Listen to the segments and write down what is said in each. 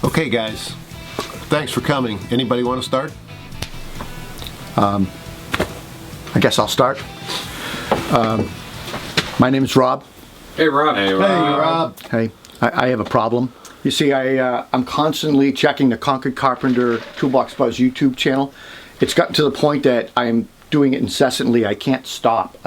Okay, guys. Thanks for coming. Anybody want to start? I guess I'll start. My name is Rob. Hey, Rob. Hey, Rob. Hey, I have a problem. You see, I'm constantly checking the Concord Carpenter Toolbox Buzz YouTube channel. It's gotten to the point that I'm doing it incessantly. I can't stop.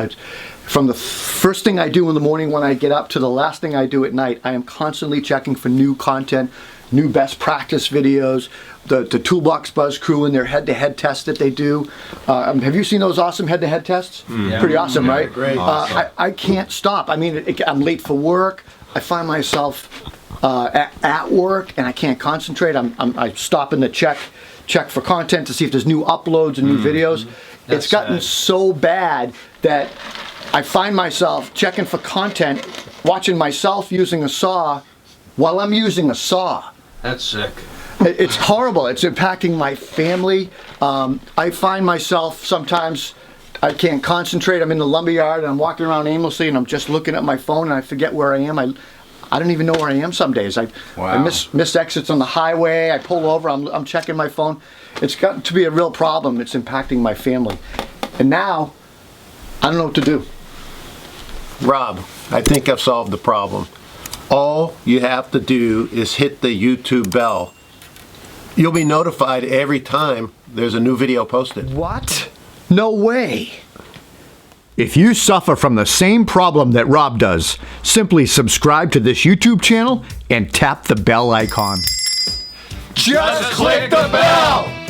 From the first thing I do in the morning when I get up to the last thing I do at night, I am constantly checking for new content, new best practice videos, the Toolbox Buzz crew and their head-to-head tests that they do. Have you seen those awesome head-to-head tests? Yeah. Pretty awesome, right? Great. I can't stop. I mean, I'm late for work. I find myself at work and I can't concentrate. I'm stopping to check for content to see if there's new uploads and new videos. It's gotten so bad that I find myself checking for content, watching myself using a saw while I'm using a saw. That's sick. It's horrible. It's impacting my family. I find myself sometimes I can't concentrate. I'm in the lumberyard and I'm walking around aimlessly and I'm just looking at my phone and I forget where I am. I don't even know where I am some days. I miss exits on the highway. I pull over. I'm checking my phone. It's gotten to be a real problem. It's impacting my family. And now, I don't know what to do. Rob, I think I've solved the problem. All you have to do is hit the YouTube bell. You'll be notified every time there's a new video posted. What? No way. If you suffer from the same problem that Rob does, simply subscribe to this YouTube channel and tap the bell icon. Just click the bell!